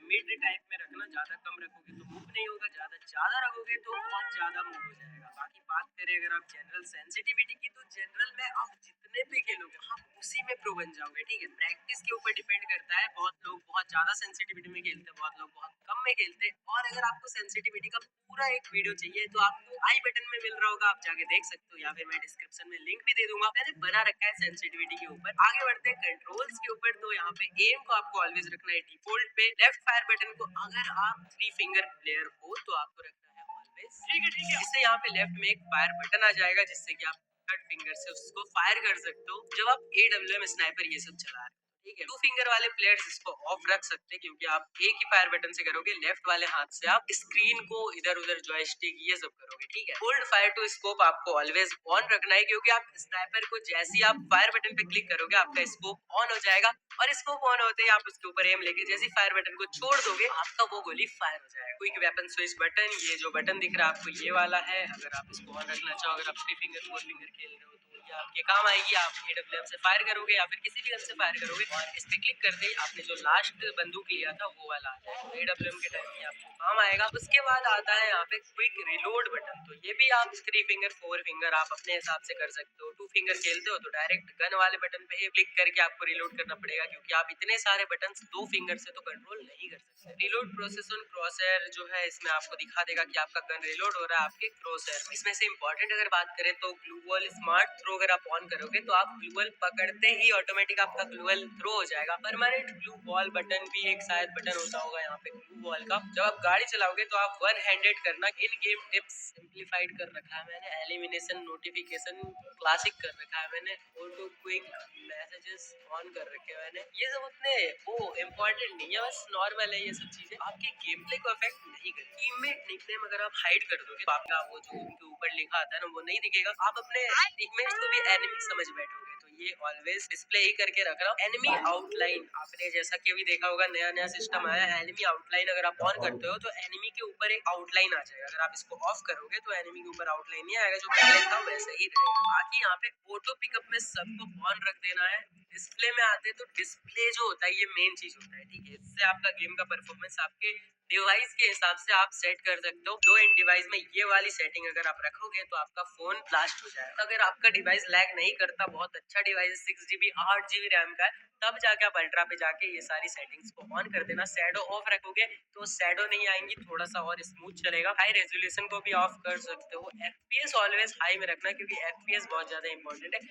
Mid type में रखना, ज्यादा कम रखोगे तो मूव नहीं होगा, ज्यादा ज्यादा रखोगे तो बहुत ज्यादा मूव हो जाएगा। बाकी बात करें अगर आप जनरल सेंसिटिविटी की, तो जनरल में आप जितने भी खेलोगे आप उसी में प्रो बन जाओगे। ठीक है, प्रैक्टिस के ऊपर डिपेंड करता है। बहुत लोग बहुत ज्यादा सेंसिटिविटी में खेलते हैं, बहुत लोग बहुत कम में खेलते हैं। और अगर आपको सेंसिटिविटी का पूरा एक वीडियो चाहिए तो आपको आई बटन में मिल रहा होगा, आप जाके देख सकते हो, या फिर मैं डिस्क्रिप्शन में लिंक भी दे दूंगा। मैंने बना रखा है सेंसिटिविटी के ऊपर। आगे बढ़ते हैं कंट्रोल्स के ऊपर। तो यहाँ पे एम को आपको ऑलवेज रखना है डिफॉल्ट पे। लेफ्ट फायर बटन को अगर आप 3 फिंगर प्लेयर हो तो आपको रखना है ऑलवेज। ठीक है, इससे यहाँ पे लेफ्ट में एक फायर बटन आ जाएगा, जिससे कि आप थर्ड फिंगर से उसको फायर कर सकते हो जब आप AWM स्नाइपर ये सब चला रहे हो। ठीक है, 2 फिंगर वाले प्लेयर्स इसको ऑफ रख सकते हैं, क्योंकि आप एक ही फायर बटन से करोगे। लेफ्ट वाले हाथ से आप स्क्रीन को इधर उधर जॉयस्टिक ये सब करोगे। ठीक है, होल्ड फायर टू स्कोप आपको ऑलवेज ऑन रखना है, क्योंकि आप स्नाइपर को जैसे ही आप फायर बटन पे क्लिक करोगे आपका स्कोप ऑन हो जाएगा, और स्कोप ऑन होते ही आप उसके ऊपर एम लेके जैसे फायर बटन को छोड़ दोगे आपका वो गोली फायर हो जाएगा। क्विक वेपन स्विच बटन, ये जो बटन दिख रहा है आपको ये वाला है। अगर आप इसको ऑन रखना चाहो, अगर आप 3 फिंगर 4 फिंगर खेल रहे हो तो ये आपके काम आएगी। आप AWM से फायर करोगे या फिर किसी भी गन से फायर करोगे, और इस पे क्लिक करते ही आपने जो लास्ट बंदूक लिया था वो वाला आ जाएगा। AWM के टाइम में आपको काम आएगा। उसके बाद आता है यहाँ पे क्विक रिलोड बटन। तो ये भी आप 3 फिंगर 4 फिंगर आप अपने हिसाब से कर सकते हो। 2 फिंगर खेलते हो तो डायरेक्ट गन वाले बटन पे ही क्लिक करके आपको रिलोड करना पड़ेगा, क्योंकि आप इतने सारे बटन 2 फिंगर से तो कंट्रोल नहीं कर सकते। रिलोड प्रोसेस ऑन क्रॉसहेयर जो है इसमें आपको दिखा देगा कि आपका गन रिलोड हो रहा है आपके क्रॉसहेयर में। इसमें से इंपॉर्टेंट अगर बात करें तो ग्लू वॉल स्मार्ट थ्रो अगर आप ऑन करोगे तो आप ग्लू वॉल पकड़ते ही ऑटोमेटिक आपका ग्लू वॉल थ्रो हो जाएगा। परमानेंट ग्लू वॉल बटन भी एक शायद बटन होता होगा यहाँ पे ग्लू वॉल का। जब आप गाड़ी चलाओगे तो आप वन हैंडेड करना। इन गेम टिप्स सिंप्लीफाइड कर रखा है मैंने। एलिमिनेशन नोटिफिकेशन क्लासिक कर रखा है मैंने। ऑटो क्विक मैसेजेस ऑन कर रखे हैं मैंने। ये सब उतने वो इम्पोर्टेंट नहीं है, बस नॉर्मल है ये सब चीजें। आपके गेम प्ले को अफेक्ट नहीं कर। टीममेट निकनेम अगर आप हाइड कर दोगे तो आपका वो जो उनके ऊपर लिखा आता है ना वो नहीं दिखेगा। आप अपने टीममेट्स को भी एनिमी समझ बैठोगे। तो ये ऑलवेज डिस्प्ले ही करके रख रहा हूँ। एनिमी आउटलाइन आपने जैसा कि अभी देखा होगा, नया नया सिस्टम आया है एनिमी आउटलाइन। अगर आप ऑन करते हो तो एनिमी के ऊपर एक आउटलाइन आ जाएगा। अगर आप इसको ऑफ करोगे तो एनिमी के ऊपर आउटलाइन नहीं आएगा, जो पहले था वैसे ही रहेगा। बाकी यहाँ पे ऑटो पिकअप में सबको ऑन रख देना है। डिस्प्ले में आते तो डिस्प्ले जो होता है ये मेन चीज होता है। ठीक है, इससे आपका गेम का परफॉर्मेंस आपके डिवाइस के हिसाब से आप सेट कर सकते हो। लो एंड डिवाइस में ये वाली सेटिंग अगर आप रखोगे तो आपका फोन ब्लास्ट हो जाएगा। अगर आपका डिवाइस लैग नहीं करता, बहुत अच्छा डिवाइस 6GB 8GB रैम का है, तब जाके आप अल्ट्रा पे जाके ये सारी सेटिंग्स को ऑन कर देना। शैडो ऑफ रखोगे तो शैडो नहीं आएंगी, थोड़ा सा और स्मूथ चलेगा। हाई रेजोल्यूशन को भी ऑफ कर सकते हो। FPS ऑलवेज हाई में रखना, क्योंकि FPS बहुत ज्यादा इंपॉर्टेंट है।